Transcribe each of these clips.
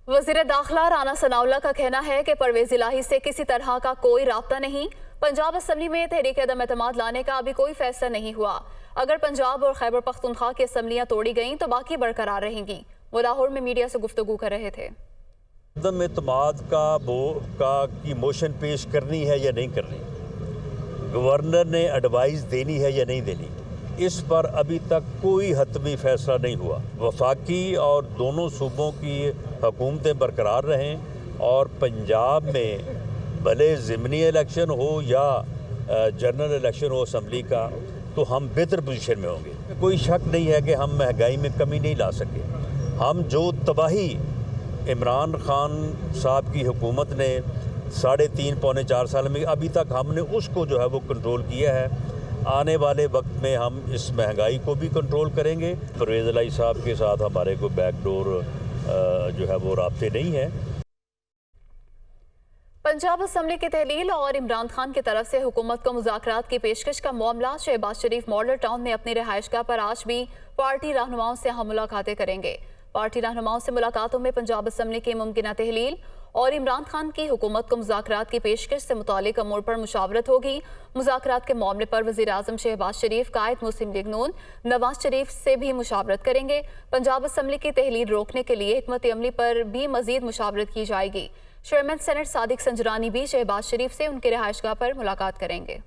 वज़ीर दाखिला राना सनाउल्लाह का कहना है कि परवेज़ इलाही से किसी तरह का कोई राब्ता नहीं। पंजाब असम्बली में तहरीक अदम एतमाद लाने का अभी कोई फैसला नहीं हुआ। अगर पंजाब और खैबर पख्तूनख्वा की असम्बलियाँ तोड़ी गईं तो बाकी बरकरार रहेंगी। वो लाहौर में मीडिया से गुफ्तगू कर रहे थे। अदम एतमाद की मोशन पेश करनी है या नहीं करनी, गवर्नर ने एडवाइस देनी है या नहीं देनी, इस पर अभी तक कोई हतमी फैसला नहीं हुआ। वफाकी और दोनों सूबों की हुकूमतें बरकरार रहें और पंजाब में भले ज़िमनी इलेक्शन हो या जनरल इलेक्शन हो असम्बली का, तो हम बेहतर पोजीशन में होंगे। कोई शक नहीं है कि हम महंगाई में कमी नहीं ला सके। हम जो तबाही इमरान खान साहब की हुकूमत ने 3.5 पौने 4 साल में, अभी तक हमने उसको जो है वो कंट्रोल किया है। आने वाले वक्त में हम इस महंगाई को भी कंट्रोल करेंगे। परवेज़ इलाही साहब के साथ हमारे कोई बैकडोर जो है वो राब्ते नहीं है। पंजाब असम्बली की तहलील और इमरान खान की तरफ से हुकूमत को मुज़ाकरात की पेशकश का मामला। शहबाज शरीफ मॉडल टाउन में अपनी रिहाइशगाह पर आज भी पार्टी रहनुमाओं से हम मुलाकातें करेंगे। पार्टी रहनुमाओं से मुलाकातों में पंजाब असम्बली की मुमकिना तहलील और इमरान खान की हुकूमत को मुज़ाकरात की पेशकश से मुतालिक अमूर पर मुशावरत होगी। मुज़ाकरात के मामले पर वज़ीर आज़म शहबाज शरीफ, कायद मुस्लिम लीग नून नवाज शरीफ से भी मुशावरत करेंगे। पंजाब असम्बली की तहलील रोकने के लिए हिकमत अमली पर भी मजीद मुशावरत की जाएगी। चेयरमैन सेनेट सादिक संजरानी भी शहबाज शरीफ से उनके रिहाइशगाह पर मुलाकात करेंगे।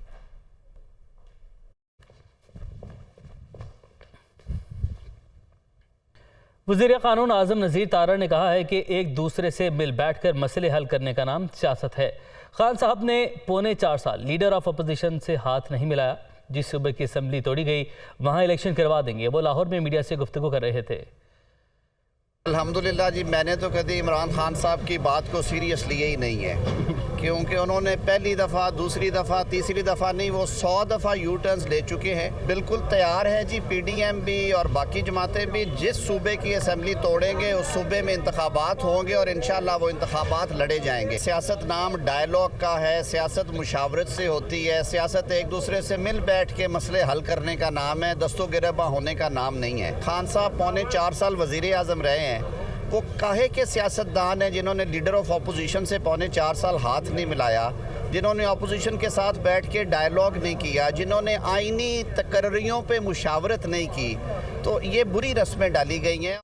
वज़ीर क़ानून आज़म नज़ीर तारा ने कहा है कि एक दूसरे से मिल बैठ कर मसले हल करने का नाम सियासत है। खान साहब ने पौने 4 साल लीडर ऑफ अपोजिशन से हाथ नहीं मिलाया। जिस सूबे की असम्बली तोड़ी गई वहाँ इलेक्शन करवा देंगे। वो लाहौर में मीडिया से गुफ्तगू कर रहे थे। अल्हम्दुलिल्लाह जी, मैंने तो कभी इमरान खान साहब की बात को सीरियस लिया ही नहीं है, क्योंकि उन्होंने पहली दफ़ा, दूसरी दफ़ा, तीसरी दफ़ा नहीं, वो 100 दफ़ा यू टर्न्स ले चुके हैं। बिल्कुल तैयार है जी PDM भी और बाकी जमातें भी। जिस सूबे की असम्बली तोड़ेंगे उस सूबे में इंतखाबात होंगे और इंशाअल्लाह वो इंतखाबात लड़े जाएंगे। सियासत नाम डायलॉग का है, सियासत मुशावरत से होती है, सियासत एक दूसरे से मिल बैठ के मसले हल करने का नाम है, दस्तो गिरबा होने का नाम नहीं है। खान साहब पौने 4 साल वज़ीर आज़म रहे हैं। वो काहे के सियासतदान हैं जिन्होंने लीडर ऑफ अपोजिशन से पौने 4 साल हाथ नहीं मिलाया, जिन्होंने अपोजिशन के साथ बैठ के डायलॉग नहीं किया, जिन्होंने आईनी तकर्रियों पे मुशावरत नहीं की, तो ये बुरी रस्में डाली गई हैं।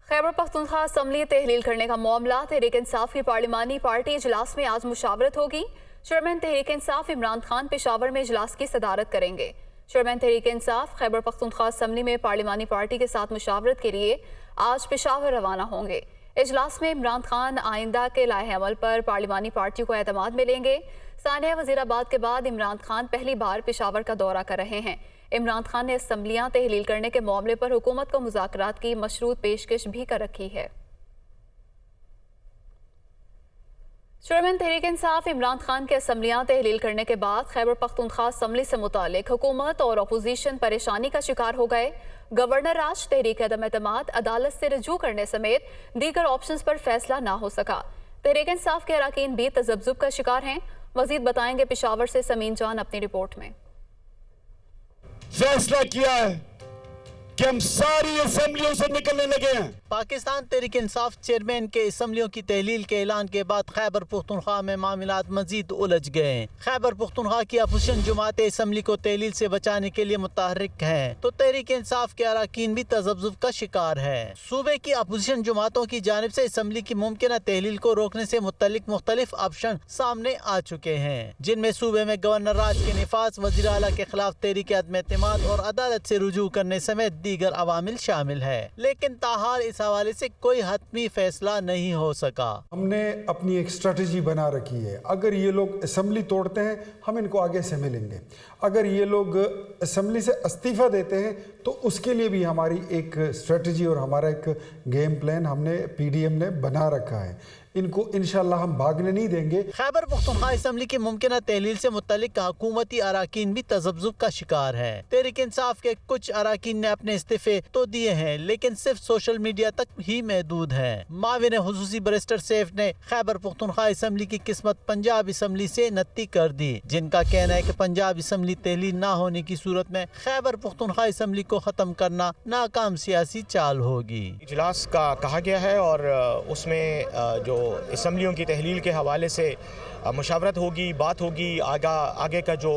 खैबर पख्तूनख्वा असम्बली तहलील करने का मामला। तहरीक इंसाफ की पार्लिमानी पार्टी इजलास में आज मुशावरत होगी। चेयरमैन तहरीक इंसाफ इमरान खान पेशावर में इजलास की सदारत करेंगे। चेयरमैन तहरीक इंसाफ खैबर पख्तूनख्वा असम्बली में पार्लिमानी पार्टी के साथ मुशावरत के लिए आज पेशावर रवाना होंगे। इजलास में इमरान खान आइंदा के लाहे अमल पर पार्लिमानी पार्टी को एतमाद मिलेंगे। सानिया वज़ीराबाद के बाद इमरान खान पहली बार पेशावर का दौरा कर रहे हैं। इमरान खान ने असम्बलियाँ तहलील करने के मामले पर हुकूमत को मुज़ाकरात की मशरूत पेशकश भी कर रखी है। चेयरमैन तहरीक इंसाफ इमरान खान के असम्बलियाँ तहलील करने के बाद खैबर पख्तूनख्वा असम्बली से मुतालिक हुकूमत और अपोजिशन परेशानी का शिकार हो गए। गवर्नर राज, तहरीक अदम एतमाद, अदालत से रजू करने समेत दीगर ऑप्शंस पर फैसला ना हो सका। तहरीक इंसाफ के अरकान भी तजब्जुब का शिकार हैं। मजीद बताएंगे पेशावर से समीन जान अपनी रिपोर्ट में। फैसला किया है कि हम सारी असम्बलियों से निकलने लगे हैं। पाकिस्तान तहरीक इंसाफ चेयरमैन के असम्बलियों की तहलील के ऐलान के बाद खैबर पुख्तूनख्वा में मामलात मजीद उलझ गए। खैबर पुख्तूनख्वा की अपोजिशन जमातें असम्बली को तहलील से बचाने के लिए मुतहर्रिक हैं, तो तहरीक इंसाफ के अरकान भी तजब्जुब का शिकार है। सूबे की अपोजिशन जमातों की जानिब से असम्बली की मुमकिन तहलील को रोकने से मुतल्लिक मुख्तलिफ ऑप्शन सामने आ चुके हैं, जिनमें सूबे में गवर्नर राज के निफाज, वज़ीर आला के खिलाफ तहरीक अदम एतमाद और अदालत से रुजू करने समेत दीगर अवामिल शामिल है। लेकिन ताहाल इस हवाले से कोई हतमी फैसला नहीं हो सका। हमने अपनी एक स्ट्रेटजी बना रखी है। अगर ये लोग असेंबली तोड़ते हैं, हम इनको आगे से मिलेंगे। अगर ये लोग असेंबली से इस्तीफा देते हैं, तो उसके लिए भी हमारी एक स्ट्रेटजी और हमारा एक गेम प्लान हमने PDM ने बना रखा है। इनको इंशाल्लाह हम भागने नहीं देंगे। खैबर पख्तूनख्वा असम्बली की मुमकिन तहलील से मुतल्लिक हुकूमती अरकान भी तजब्जुब का शिकार है। तहरीक इंसाफ के कुछ अरकान ने अपने इस्तीफे तो दिए हैं, लेकिन सिर्फ सोशल मीडिया तक ही महदूद है। माविन हुसूसी बैरिस्टर सैफ ने खैबर पख्तूनख्वा असम्बली की किस्मत पंजाब असम्बली से नत्ती कर दी, जिनका कहना है कि पंजाब असम्बली तहलील न होने की सूरत में खैबर पख्तूनख्वा असम्बली को ख़त्म करना नाकाम सियासी चाल होगी। इजलास का कहा गया है और उसमें जो असम्बलियों की तहलील के हवाले से मशावरत होगी, बात होगी, आगे का जो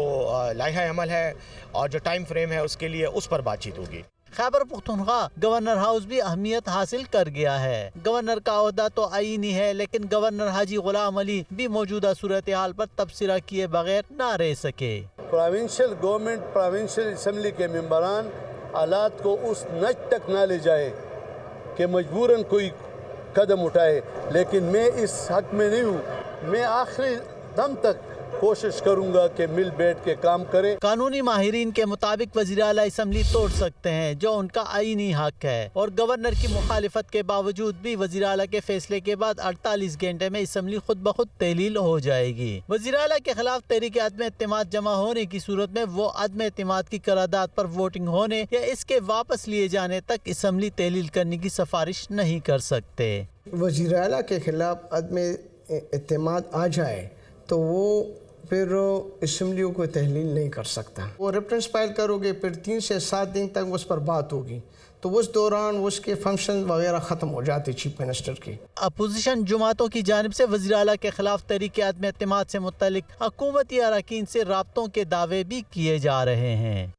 लाइहा अमल है और जो टाइम फ्रेम है उसके लिए उस पर बातचीत होगी। खैबर पख्तूनख्वा गवर्नर हाउस भी अहमियत हासिल कर गया है। गवर्नर का ओहदा तो आईनी है, लेकिन गवर्नर हाजी गुलाम अली भी मौजूदा सूरत हाल पर तबसरा किए बगैर ना रह सके। प्रोविंशियल गवर्नमेंट, प्रोविंशियल असम्बली के मेंबरान हालात को उस नच तक ना ले जाए कि मजबूरन कोई कदम उठाए, लेकिन मैं इस हक में नहीं हूँ। मैं आखिरी दम तक कोशिश करूंगा कि मिल बैठ के काम करे। कानूनी माहिरीन के मुताबिक वज़ीर आला असम्बली तोड़ सकते हैं, जो उनका आईनी हक है, और गवर्नर की मुखालिफत के बावजूद भी वज़ीर आला के फैसले के बाद 48 घंटे में असम्बली खुद ब खुद तहलील हो जाएगी। वज़ीर आला के खिलाफ तहरीक अदम एतमाद जमा होने की सूरत में वो अदम एतमाद की करारदाद पर वोटिंग होने या इसके वापस लिए जाने तक असम्बली तहलील करने की सिफारिश नहीं कर सकते। वज़ीर आला के खिलाफ अदम एतमाद आ जाए तो वो फिर असम्बलियों को तहलील नहीं कर सकता। वो रेफरेंस फाइल करोगे, फिर 3 से 7 दिन तक उस पर बात होगी, तो उस दौरान उसके फंक्शन वगैरह ख़त्म हो जाते चीफ मिनिस्टर की। अपोजिशन जमातों की जानिब से वज़ीर आला के खिलाफ तहरीक अदम एतमाद से मुतल्लिक हुकूमती अरकान से राब्तों के दावे भी किए जा रहे हैं।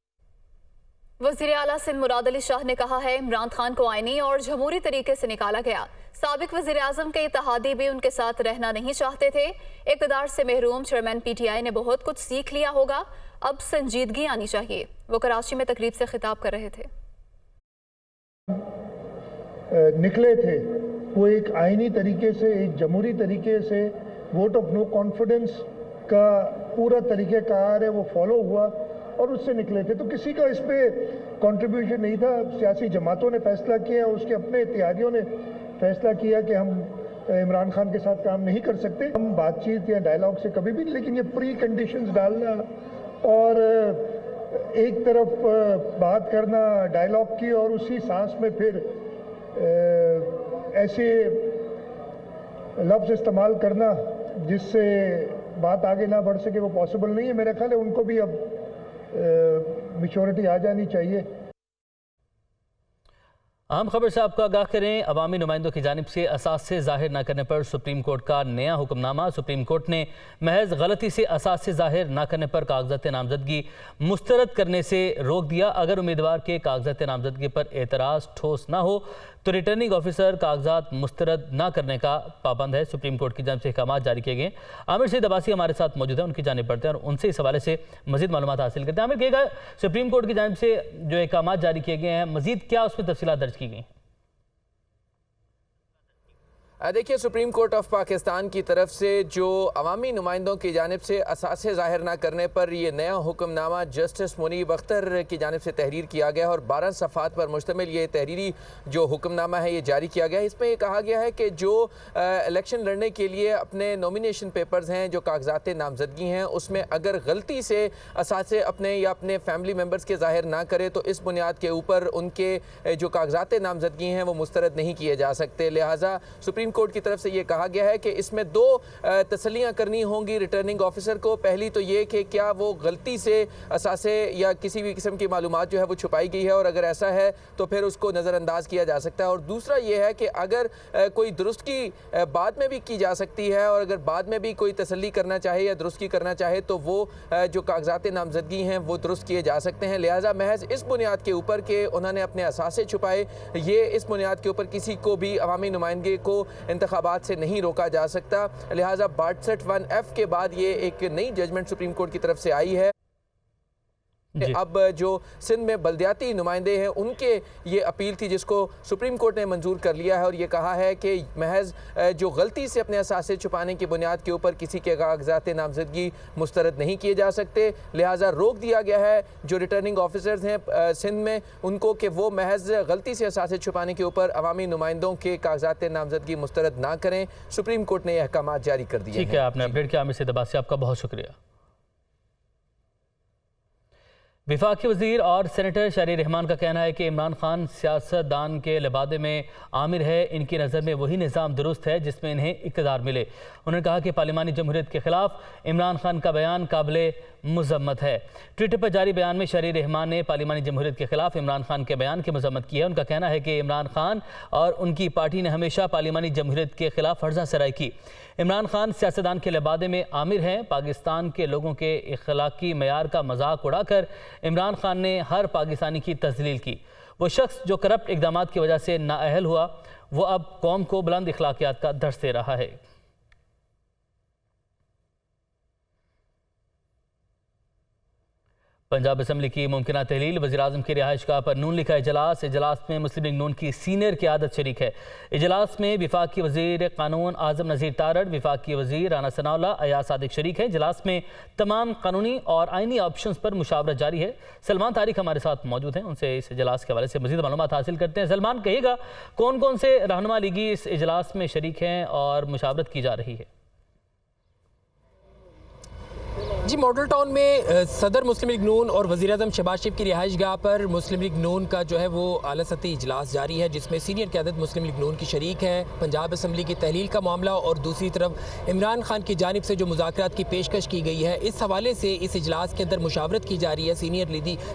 वज़ीर आला सिंध मुराद अली शाह ने कहा है इमरान खान को आईनी और जमहूरी तरीके से निकाला गया। साबिक वज़ीर आज़म के इत्तेहादी भी उनके साथ रहना नहीं चाहते थे। इक़्तिदार से महरूम चेयरमैन PTI ने बहुत कुछ सीख लिया होगा, अब संजीदगी आनी चाहिए। वो कराची में तकरीब से खिताब कर रहे थे। निकले थे वो एक आईनी तरीके से, एक जमहूरी तरीके से, वोट ऑफ नो कॉन्फिडेंस का पूरा तरीक़ेकार है वो फॉलो हुआ और उससे निकले थे। तो किसी का इस पे कंट्रीब्यूशन नहीं था। सियासी जमातों ने फैसला किया, उसके अपने इत्तेहादियों ने फैसला किया कि हम इमरान खान के साथ काम नहीं कर सकते। हम बातचीत या डायलॉग से कभी भी, लेकिन ये प्री कंडीशंस डालना और एक तरफ बात करना डायलॉग की और उसी सांस में फिर ऐसे लफ्ज़ इस्तेमाल करना जिससे बात आगे ना बढ़ सके, वो पॉसिबल नहीं है। मेरा ख्याल है उनको भी अब मैच्योरिटी आ जानी चाहिए। अहम खबर से आपको आगाह करें, अवामी नुमाइंदों की जानिब से असासे ज़ाहिर न करने पर सुप्रीम कोर्ट का नया हुक्मनामा। सुप्रीम कोर्ट ने महज गलती से असासे ज़ाहिर न करने पर कागजात नामजदगी मुस्तरद करने से रोक दिया। अगर उम्मीदवार के कागजात नामजदगी पर एतराज़ ठोस ना हो तो रिटर्निंग ऑफिसर कागजात मुस्तरद न करने का पाबंद है। सुप्रीम कोर्ट की जानिब से अहकाम जारी किए गए। आमिर सईद अब्बासी हमारे साथ मौजूद है, उनकी जानिब बढ़ते हैं और उनसे इस हवाले से मजीद मालूमात हासिल करते हैं। आमिर कहेगा, सुप्रीम कोर्ट की जानिब से जो अहकाम जारी किए गए हैं, मजीद क्या उसमें तफसीलात दर्ज की गई? देखिए, सुप्रीम कोर्ट ऑफ पाकिस्तान की तरफ से जो अवामी नुमाइंदों की जानिब से असासे ज़ाहिर ना करने पर ये नया हुक्मनामा जस्टिस मुनीब अख्तर की जानिब से तहरीर किया गया और 12 सफ़ात पर मुश्तमिल ये तहरीरी जो हुक्मनामा है ये जारी किया गया है। इसमें ये कहा गया है कि जो इलेक्शन लड़ने के लिए अपने नॉमिनेशन पेपर्स हैं, जो कागजात नामजदगी हैं, उसमें अगर गलती से असासे अपने या अपने फैमिली मेम्बर्स के ज़ाहिर ना करे तो इस बुनियाद के ऊपर उनके जो कागजात नामजदगी हैं वो मुस्तरद नहीं किए जा सकते। लिहाजा सुप्रीम कोर्ट की तरफ से ये कहा गया है कि इसमें 2 तसल्लियां करनी होंगी रिटर्निंग ऑफिसर को। पहली तो ये कि क्या वो गलती से असासे या किसी भी किस्म की मालूमात जो है वो छुपाई गई है, और अगर ऐसा है तो फिर उसको नज़रअंदाज किया जा सकता है। और दूसरा ये है कि अगर कोई दुरुस्ती बाद में भी की जा सकती है और अगर बाद में भी कोई तसल्ली करना चाहे या दुरुस्ती करना चाहे तो वो जो कागजात नामजदगी हैं वो दुरुस्त किए जा सकते हैं। लिहाजा महज इस बुनियाद के ऊपर कि उन्होंने अपने असासे छुपाए, ये इस बुनियाद के ऊपर किसी को भी अवामी नुमाइंदगी को इंतखाबात से नहीं रोका जा सकता। लिहाजा 62(1)(f) के बाद ये एक नई जजमेंट सुप्रीम कोर्ट की तरफ से आई है। अब जो सिंध में बल्दियाती नुमाइंदे हैं उनके ये अपील थी जिसको सुप्रीम कोर्ट ने मंजूर कर लिया है और ये कहा है कि महज जो गलती से अपने असासे छुपाने की बुनियाद के ऊपर किसी के कागजात नामजदगी मुस्तरद नहीं किए जा सकते। लिहाजा रोक दिया गया है जो रिटर्निंग ऑफिसर्स हैं सिंध में उनको कि वो महज गलती से असासे छुपाने के ऊपर अवामी नुमाइंदों के कागजात नामजदगी मुस्तरद ना करें। सुप्रीम कोर्ट ने यह अहकाम जारी कर दिए। ठीक है, आपने अपडेट किया। आमिर सईद अब्बासी, आपका बहुत शुक्रिया। वफाकी वज़ीर और सेनेटर शहरी रहमान का कहना है कि इमरान खान सियासतदान के लिबादे में आमिर है। इनकी नज़र में वही निज़ाम दुरुस्त है जिसमें इन्हें इक़्तिदार मिले। उन्होंने कहा कि पार्लिमानी जमहूरियत के ख़िलाफ़ इमरान खान का बयान काबिल मजम्मत है। ट्विटर पर जारी बयान में शहरी रहमान ने पार्लिमानी जमहूरियत के खिलाफ इमरान खान के बयान की मजम्मत की है। उनका कहना है कि इमरान खान और उनकी पार्टी ने हमेशा पार्लिमानी जमहूरियत के खिलाफ फर्जा सराई की। इमरान खान सियासतदान के लिबादे में आमिर हैं। पाकिस्तान के लोगों के इखलाकी मयार का मजाक उड़ाकर इमरान खान ने हर पाकिस्तानी की तजलील की। वो शख्स जो करप्ट इकदाम की वजह से नाअहल हुआ, वो अब कौम को बुलंद इखलाकियात का दर्स दे रहा है। पंजाब असम्बली की मुमकिन तहलील, वज़ीर-ए-आज़म की रिहाइशगाह पर नून लिखा इजलास। इजलास में मुस्लिम लीग नून की सीनियर क़यादत शरीक है। इजलास में विफाकी वज़ीर कानून आज़म नज़ीर तारड़, विफाकी वज़ीर राना सनाउल्लाह, अयाज सादिक शरीक हैं। इजलास में तमाम कानूनी और आइनी ऑप्शंस पर मुशावरत जारी है। सलमान तारिक हमारे साथ मौजूद हैं, उनसे इस इजलास के हवाले से मज़ीद मालूमात हासिल करते हैं। सलमान, कहिएगा कौन कौन से रहनुमा लीगी इस इजलास में शरीक हैं और मुशावरत की जा रही है? जी, मॉडल टाउन में सदर मुस्लिम लीग नून और वज़ीर-ए-आज़म शहबाज शरीफ की रिहाइशगाह पर मुस्लिम लीग नून का जो है वो आला सतही इजलास जारी है, जिसमें सीनियर क़यादत मुस्लिम लीग नून की शरीक है। पंजाब असम्बली की तहलील का मामला और दूसरी तरफ इमरान खान की जानिब से जो मुज़ाकरात की पेशकश की गई है, इस हवाले से इस इजलास के अंदर मुशावरत की जा रही है सीनियर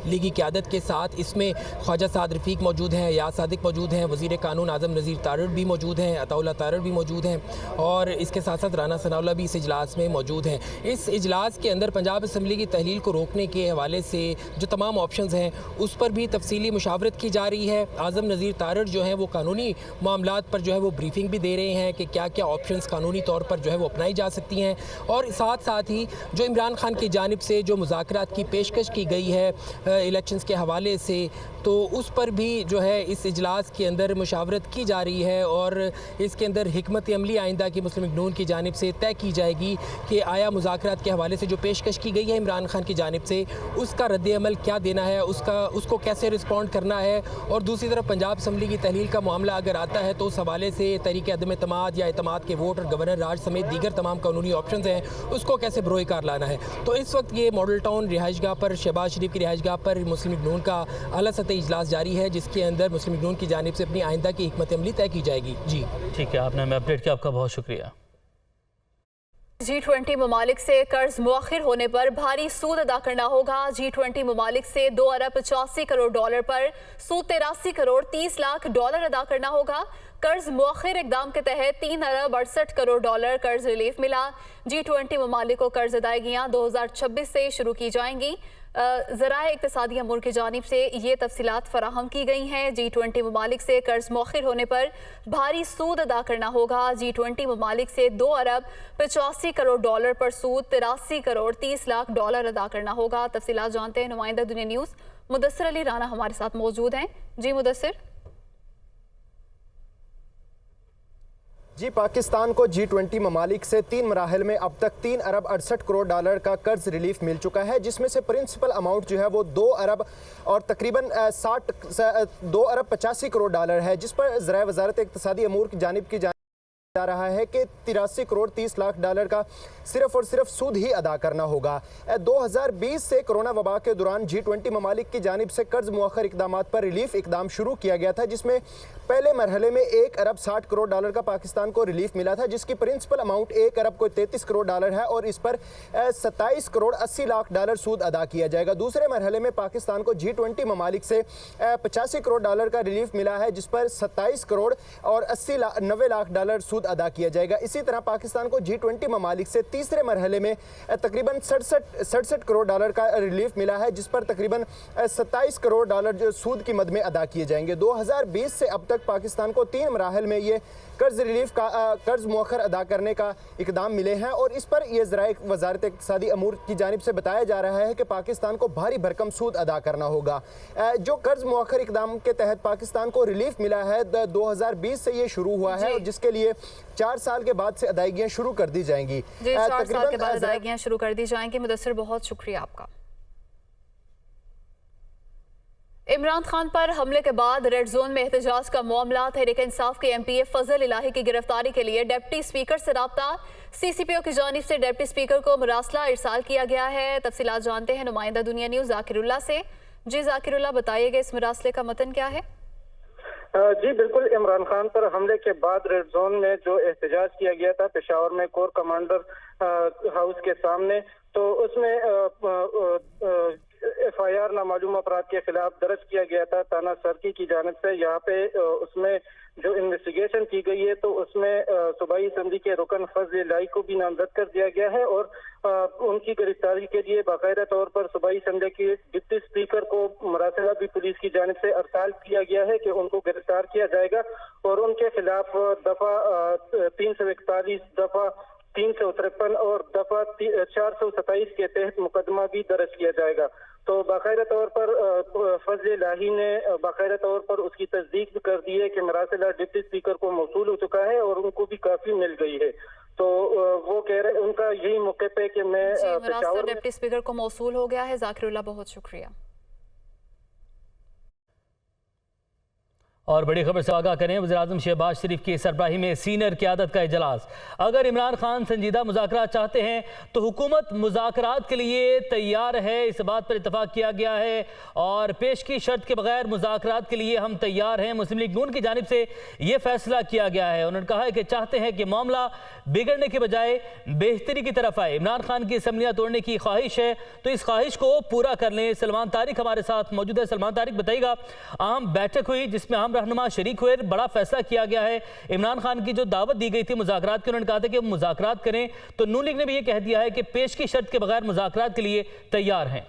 लीगी क़यादत के साथ। इसमें ख्वाजा साद रफ़ीक मौजूद हैं, अयाज सादिक मौजूद हैं, वज़ीर कानून आज़म नज़ीर तारड़ भी मौजूद हैं, अताउल्लाह तारड़ भी मौजूद हैं और इसके साथ साथ राना सनाउल्लाह भी इस इजलास में मौजूद हैं। इस इजलास के अंदर पंजाब असम्बली की तहलील को रोकने के हवाले से जो तमाम ऑप्शंस हैं उस पर भी तफसीली मुशावरत की जा रही है। आज़म नज़ीर तारड़ जो है वो कानूनी मामलात पर जो है वो ब्रीफिंग भी दे रहे हैं कि क्या क्या ऑप्शंस कानूनी तौर पर जो है वो अपनाई जा सकती हैं और साथ साथ ही जो इमरान खान की जानिब से जो मुज़ाकरात की पेशकश की गई है इलेक्शंस के हवाले से, तो उस पर भी जो है इस इजलास के अंदर मुशावरत की जा रही है और इसके अंदर हिकमत अमली आइंदा की मुस्लिम लीग नून की जानिब से तय की जाएगी कि आया मुज़ाकरात के हवाले से जो पेशकश की गई है इमरान खान की जानिब से, उसका रद्द-ए-अमल क्या देना है, उसको कैसे रिस्पॉन्ड करना है। और दूसरी तरफ पंजाब असम्बली की तहलील का मामला अगर आता है तो उस हवाले से तरीके अदम एतमाद या एतमाद के वोट और गवर्नर राज समेत दीगर तमाम कानूनी ऑप्शन हैं, उसको कैसे बरोए कार लाना है। तो इस वक्त ये मॉडल टाउन रिहाइशगाह पर, शहबाज शरीफ की रिहाइशगाह पर मुस्लिम लीग नून का आला सतही इजलास जारी है, जिसके अंदर मुस्लिम लीग नून की जानिब से अपनी आइंदा की हिकमत अमली तय की जाएगी। जी ठीक है, आपने हमें अपडेट किया, आपका बहुत शुक्रिया। G20 ममालिक से कर्ज मुअख्खर होने पर भारी सूद अदा करना होगा। G20 ममालिक से $2 अरब 85 करोड़ पर सूद 83 करोड़ 30 लाख डॉलर अदा करना होगा। कर्ज मुअख्खर इकदाम के तहत $3 अरब 68 करोड़ कर्ज रिलीफ मिला। G20 ममालिक को कर्ज अदायगियाँ 2026 से शुरू की जाएंगी। ज़राए इक़्तिसादी अमूर की जानिब से ये तफसीलात फराहम की गई हैं। G20 ममालिक से कर्ज मुअख्खर होने पर भारी सूद अदा करना होगा। G20 ममालिक से $2 अरब 85 करोड़ पर सूद 83 करोड़ 30 लाख डॉलर अदा करना होगा। तफसीलात जानते हैं नुमाइंदा दुनिया न्यूज़ मुदस्सिर अली राना हमारे साथ मौजूद हैं। जी मुदस्सिर। जी, पाकिस्तान को G20 ममालिक से 3 मराहल में अब तक $3 अरब 68 करोड़ का कर्ज रिलीफ मिल चुका है, जिसमें से प्रिंसिपल अमाउंट जो है वो 2 अरब और तकरीबन 2 अरब 85 करोड़ है, जिस पर ज़राए वज़ारत इक़्तिसादी अमूर की जानिब की जा रहा है कि 83 करोड़ 30 लाख डॉलर का सिर्फ और सिर्फ सूद ही अदा करना होगा। 2020 से कोरोना वबा के दौरान G20 ममालिक की जानिब से कर्ज मुअख्खर इक़दामात पर रिलीफ इक़दाम शुरू किया गया था, जिसमें पहले मरहले में $1 अरब 60 करोड़ का पाकिस्तान को रिलीफ मिला था, जिसकी प्रिंसिपल अमाउंट $1 अरब 33 करोड़ है और इस पर 27 करोड़ 80 लाख डॉलर सूद अदा किया जाएगा। दूसरे मरहले में पाकिस्तान को G20 ममालिक से 85 करोड़ का रिलीफ मिला है, जिस पर 27 करोड़ और 90 लाख डॉलर सूद अदा किया जाएगा। इसी तरह पाकिस्तान को G20 ममालिक से तीसरे मरहले में तकरीबन 67 करोड़ का रिलीफ मिला है, जिस पर तकरीबन 27 करोड़ जो सूद की मद में अदा किए जाएंगे। 2020 से अब तक पाकिस्तान को 3 मराहल में ये कर्ज रिलीफ का कर्ज मुअख्खर अदा करने का इकदाम मिले हैं और इस पर यह ज़राए वज़ारत इक़्तिसादी अमूर की जानिब से बताया जा रहा है कि पाकिस्तान को भारी भरकम सूद अदा करना होगा। जो कर्ज मुअख्खर इकदाम के तहत पाकिस्तान को रिलीफ मिला है 2020 से ये शुरू हुआ है और जिसके लिए 4 साल के बाद से अदायगियाँ शुरू कर दी जाएंगी। 4 साल के बाद अदायगियाँ शुरू कर दी जाएंगी। मुदस्सिर, बहुत शुक्रिया आपका। इमरान खान पर हमले के बाद रेड जोन में एहतजाज का मामला। तहरीक इंसाफ के MPA फजल इलाही की गिरफ्तारी के लिए डिप्टी स्पीकर से राब्ता। CCPO की जानिब से डिप्टी स्पीकर को मुरासला इरसाल किया गया है। तफसीलात जानते हैं नुमाइंदा दुनिया न्यूज़ जाकिरुल्लाह से। जी जाकिरुल्लाह, बताइएगा इस मुरासले का मतन क्या है? जी बिल्कुल, इमरान खान पर हमले के बाद रेड जोन में जो एहतजाज किया गया था पेशावर में कोर कमांडर हाउस के सामने, तो उसमें FIR नामालूम अपराध के खिलाफ दर्ज किया गया था थाना सरकी की जानिब से। यहाँ पे उसमें जो इन्वेस्टिगेशन की गई है तो उसमें सूबाई असम्बली के रुकन फजल इलाही को भी नामजद कर दिया गया है और उनकी गिरफ्तारी के लिए बाकायदा तौर पर सूबाई असम्बली के डिप्टी स्पीकर को मरासला भी पुलिस की जानिब से अरसाल किया गया है कि उनको गिरफ्तार किया जाएगा और उनके खिलाफ दफा 341, दफा 353 और दफा 427 के तहत मुकदमा भी दर्ज किया जाएगा। तो बाकायदा तौर पर फजल इलाही ने बाकायदा तौर पर उसकी तस्दीक कर दी है कि मरासला डिप्टी स्पीकर को मौसूल हो चुका है और उनको भी काफी मिल गई है। तो वो कह रहे, उनका यही मौके पे कि मैं मरासला डिप्टी स्पीकर को मौसूल हो गया है। जाकिरुल्लाह, बहुत शुक्रिया। और बड़ी खबर से आगाह करें, वज़ीर-ए-आज़म शहबाज शरीफ की सरबराही में सीनियर क़यादत का इजलास। अगर इमरान खान संजीदा मुज़ाकरात चाहते हैं तो हुकूमत मुज़ाकरात के लिए तैयार है, इस बात पर इत्तफाक किया गया है और पेश की शर्त के बगैर मुज़ाकरात के लिए हम तैयार हैं। मुस्लिम लीग नून की जानिब से ये फैसला किया गया है। उन्होंने कहा है कि चाहते हैं कि मामला बिगड़ने के बजाय बेहतरी की तरफ आए। इमरान खान की असम्बलियाँ तोड़ने की ख्वाहिश है तो इस ख्वाहिश को पूरा कर लें। सलमान तारिक हमारे साथ मौजूद है। सलमान तारिक, बताइएगा, अहम बैठक हुई जिसमें हम रहनुमा शरीक हुए, बड़ा फैसला किया गया है। इमरान खान की जो दावत दी गई थी मुज़ाकरात की, उन्होंने कहा था कि मुज़ाकरात करें, तो नून लीग ने भी ये कह दिया है कि पेश की शर्त के बगैर मुज़ाकरात के लिए तैयार हैं।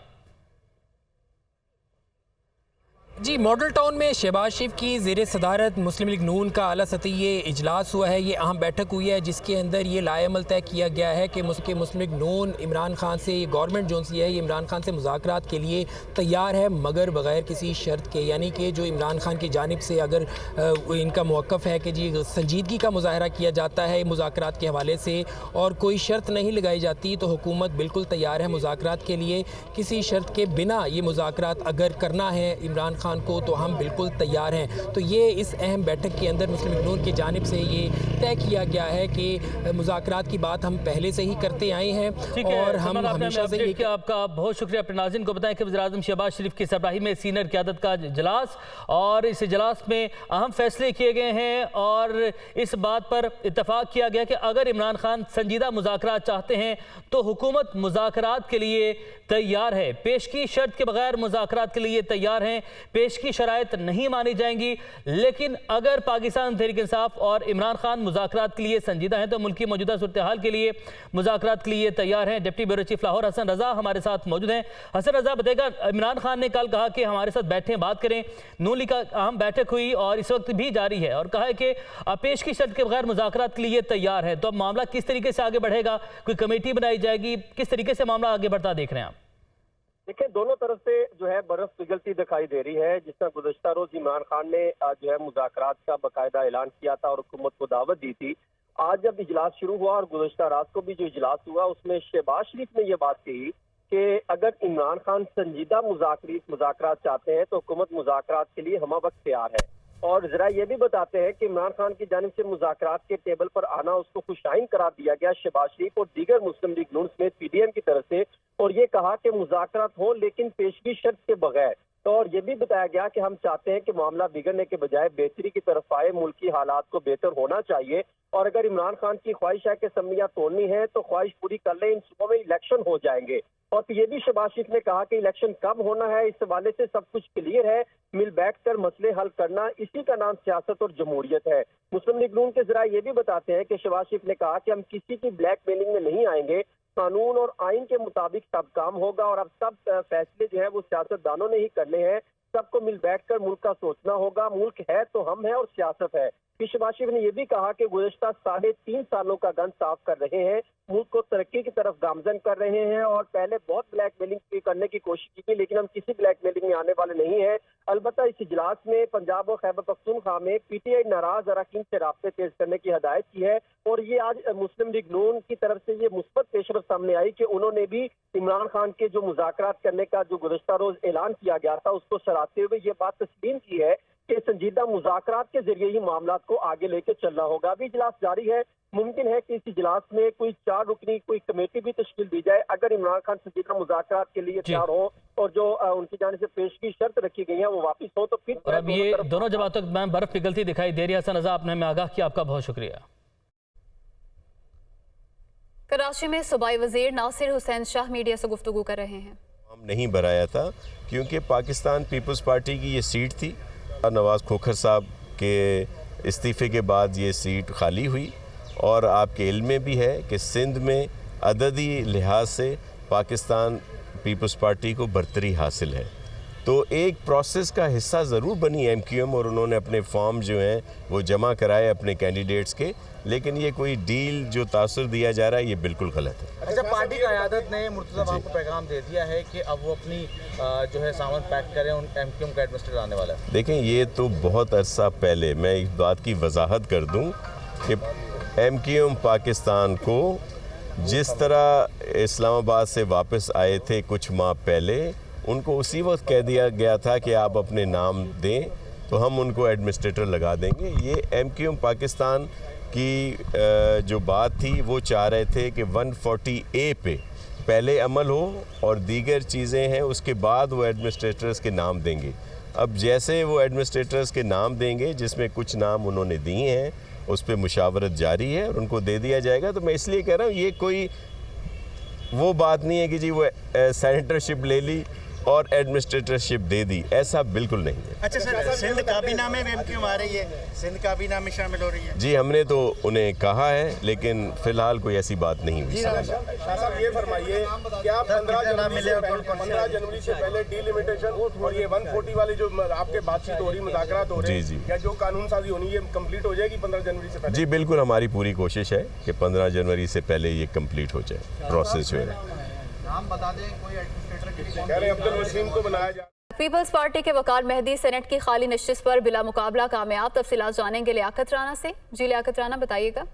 जी, मॉडल टाउन में शहबाज शरीफ की ज़ेर सदारत मुस्लिम लीग नून का आला सतही ये इजलास हुआ है। ये अहम बैठक हुई है जिसके अंदर ये लाएमल तय किया गया है कि मुस्लिम लीग नून इमरान खान से, गवर्नमेंट जो सी है ये इमरान खान से मुज़ाकरात के लिए तैयार है, मगर बग़ैर किसी शर्त के। यानी कि जो इमरान खान की जानिब से अगर इनका मौक़िफ़ है कि जी संजीदगी का मुज़ाहरा किया जाता है मुज़ाकरात के हवाले से और कोई शर्त नहीं लगाई जाती, तो हुकूमत बिल्कुल तैयार है मुज़ाकरात के लिए। किसी शर्त के बिना ये मुज़ाकरात अगर करना है इमरान खान को तो हम बिल्कुल तैयार हैं। तो ये इस अहम बैठक के अंदर मुस्लिम लीग नून की जानिब से ये तय किया गया है कि मुज़ाकरात की बात हम पहले से ही करते आए हैं और हम हमेशा से ही। आपका बहुत शुक्रिया। अपने नाज़रीन को बताएं कि वज़ीर-ए-आज़म शहबाज शरीफ की सरबराही में सीनियर क़यादत का इजलास और इस इजलास में अहम फैसले किए गए हैं और इस बात पर इत्तफाक किया गया कि अगर इमरान खान संजीदा मुज़ाकरात चाहते हैं तो हुकूमत मुज़ाकरात के लिए तैयार है। पेश की शर्त के बगैर मुज़ाकरात के लिए तैयार हैं। पेश की शराइत नहीं मानी जाएंगी, लेकिन अगर पाकिस्तान तहरीक इंसाफ और इमरान खान मुज़ाकरात के लिए संजीदा हैं तो मुल्क की मौजूदा सूरत हाल के लिए मुज़ाकरात के लिए तैयार हैं। Deputy bureau chief Lahore Hasan Raza हमारे साथ मौजूद हैं। हसन रज़ा, बताएगा, इमरान खान ने कल कहा कि हमारे साथ बैठें, बात करें। नून लीग का अहम बैठक हुई और इस वक्त भी जारी है और कहा है कि पेश की शर्त के बगैर मुज़ाकरात के लिए तैयार है। तो अब मामला किस तरीके से आगे बढ़ेगा? कोई कमेटी बनाई जाएगी? किस तरीके से मामला आगे बढ़ता देख रहे हैं आप? देखिए, दोनों तरफ से जो है बर्फ पिघलती दिखाई दे रही है। जिस तरह गुज़श्ता रोज इमरान खान ने जो है मुज़ाकरात का बाकायदा ऐलान किया था और हुकूमत को दावत दी थी, आज जब इजलास शुरू हुआ और गुज़श्ता रात को भी जो इजलास हुआ उसमें शहबाज शरीफ ने यह बात कही कि अगर इमरान खान संजीदा मुज़ाकरात चाहते हैं तो हुकूमत मुज़ाकरात के लिए हमवक्त तैयार है। और जरा ये भी बताते हैं कि इमरान खान की जानिब से मुज़ाकरात के टेबल पर आना उसको खुशाइन करार दिया गया शहबाज शरीफ और दीगर मुस्लिम लीग नून समेत PDM की तरफ से, और ये कहा कि मुज़ाकरात हो लेकिन पेशगी शर्त के बगैर। तो और ये भी बताया गया कि हम चाहते हैं कि मामला बिगड़ने के बजाय बेहतरी की तरफ आए, मुल्की हालात को बेहतर होना चाहिए और अगर इमरान खान की ख्वाहिश है कि असम्बलियाँ तोड़नी है तो ख्वाहिश पूरी कर ले, इन सूबों में इलेक्शन हो जाएंगे। और ये भी शहबाज शरीफ ने कहा कि इलेक्शन कब होना है इस हवाले से सब कुछ क्लियर है, मिल बैठकर मसले हल करना, इसी का नाम सियासत और जमहूरियत है। मुस्लिम लीग नून के जरा ये भी बताते हैं कि शहबाज शरीफ ने कहा कि हम किसी की ब्लैकमेलिंग में नहीं आएंगे, कानून और आइन के मुताबिक सब काम होगा और अब सब फैसले जो है वो सियासतदानों ने ही करने हैं। सबको मिल बैठकर मुल्क का सोचना होगा, मुल्क है तो हम है और सियासत है। शहबाज शरीफ ने यह भी कहा कि गुज़श्ता 3.5 सालों का गन साफ कर रहे हैं, मुल्क को तरक्की की तरफ गामजन कर रहे हैं और पहले बहुत ब्लैकमेलिंग करने की कोशिश की थी लेकिन हम किसी ब्लैकमेलिंग में आने वाले नहीं है। अलबत्ता इस इजलास में पंजाब और खैबर पख्तूनख्वा में PTI नाराज अरकान से राब्ते तेज करने की हदायत की है और ये आज मुस्लिम लीग नून की तरफ से ये मुस्बत पेशरफ सामने आई कि उन्होंने भी इमरान खान के जो मुज़ाकरात करने का जो गुज़श्ता रोज ऐलान किया गया था उसको सराहते हुए ये बात तस्लीम की है कि संजीदा मुज़ाकरात के जरिए ही मामला को आगे लेके चलना होगा। अभी इजलास जारी है, मुमकिन है कि इस इजलास में कोई 4 रुकनी कोई कमेटी भी तश्कील दी जाए। अगर इमरान खान संजीदा मुज़ाकरात के लिए तैयार हो और जो उनकी जानिब से पेश की शर्त रखी गई है वो वापिस हो तो फिर। और अब ये दोनों जमातों में बर्फ पिघलती दिखाई दे रही है। हसन रज़ा, आपने हमें आगाह किया, आपका बहुत शुक्रिया। कराची में सूबाई वजीर नासिर हुसैन शाह मीडिया से गुफ्तगू कर रहे हैं। हम नहीं भराया था क्योंकि पाकिस्तान पीपल्स पार्टी की ये सीट थी। नवाज़ खोखर साहब के इस्तीफ़े के बाद ये सीट खाली हुई और आपके इल्म में भी है कि सिंध में अददी लिहाज से पाकिस्तान पीपल्स पार्टी को बरतरी हासिल है। तो एक प्रोसेस का हिस्सा ज़रूर बनी MQM और उन्होंने अपने फॉर्म जो हैं वो जमा कराए अपने कैंडिडेट्स के, लेकिन ये कोई डील जो तासुर दिया जा रहा है ये बिल्कुल गलत है। अच्छा, पार्टी की क़यादत ने मुर्तज़ा साहब को पैगाम दे दिया है कि अब वो अपनी जो है सामान पैक करें, उन MQM का एडमिनिस्ट्रेटर आने वाला है। देखें, ये तो बहुत अरसा पहले, मैं इस बात की वजाहत कर दूं कि MQM पाकिस्तान को जिस तरह इस्लामाबाद से वापस आए थे कुछ माह पहले, उनको उसी वक्त कह दिया गया था कि आप अपने नाम दें तो हम उनको एडमिनिस्ट्रेटर लगा देंगे। ये MQM पाकिस्तान की जो बात थी वो चाह रहे थे कि 140A पे पहले अमल हो और दीगर चीज़ें हैं उसके बाद वो एडमिनिस्ट्रेटर्स के नाम देंगे। अब जैसे वो एडमिनिस्ट्रेटर्स के नाम देंगे, जिसमें कुछ नाम उन्होंने दिए हैं, उस पर मुशावरत जारी है और उनको दे दिया जाएगा। तो मैं इसलिए कह रहा हूँ ये कोई वो बात नहीं है कि जी वो सेनेटरशिप ले ली और एडमिनिस्ट्रेटरशिप दे दी, ऐसा बिल्कुल नहीं है। अच्छा सर, सिंध काबीना में MQM आ रही है, सिंध काबीना में शामिल हो रही है? जी, हमने तो उन्हें कहा है लेकिन फिलहाल कोई ऐसी बात नहीं हुई। साहब ये फरमाइए, क्या 15 जनवरी से पहले डिलिमिटेशन और ये 140 वाली जो आपके बातचीत हो रही, मुज़ाकरात हो रहे हैं, या जो कानून साजी होनी है कंप्लीट हो जाएगी 15 जनवरी से पहले? जी बिल्कुल, हमारी पूरी कोशिश है कि 15 जनवरी से पहले ये कंप्लीट हो जाए प्रोसेस जो है। नाम बता दें कोई एडमिनिस्ट्रेटर अब्दुल वसीम को बनाया जाए। पीपल्स पार्टी के वकार मेहदी सेनेट की खाली नशिस्त पर बिला मुकाबला कामयाब। तफसीलात जानेंगे लियाकत राना से। जी लियाकत राना, बताइएगा।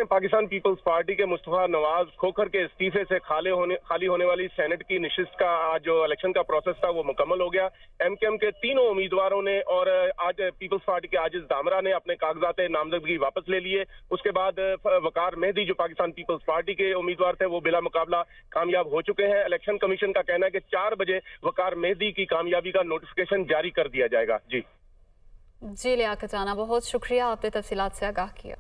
पाकिस्तान पीपल्स पार्टी के मुस्तफा नवाज खोखर के इस्तीफे से खाली होने वाली सेनेट की नशिस्त का आज जो इलेक्शन का प्रोसेस था वो मुकम्मल हो गया। MQM के तीनों उम्मीदवारों ने और आज पीपल्स पार्टी के आजिज दामरा ने अपने कागजात नामजदगी वापस ले लिए। उसके बाद वकार मेहदी जो पाकिस्तान पीपल्स पार्टी के उम्मीदवार थे वो बिला मुकाबला कामयाब हो चुके हैं। इलेक्शन कमीशन का कहना है कि 4 बजे वकार मेहदी की कामयाबी का नोटिफिकेशन जारी कर दिया जाएगा। जी लियाकत राना, बहुत शुक्रिया, आपने तफसीलात से आगाह किया।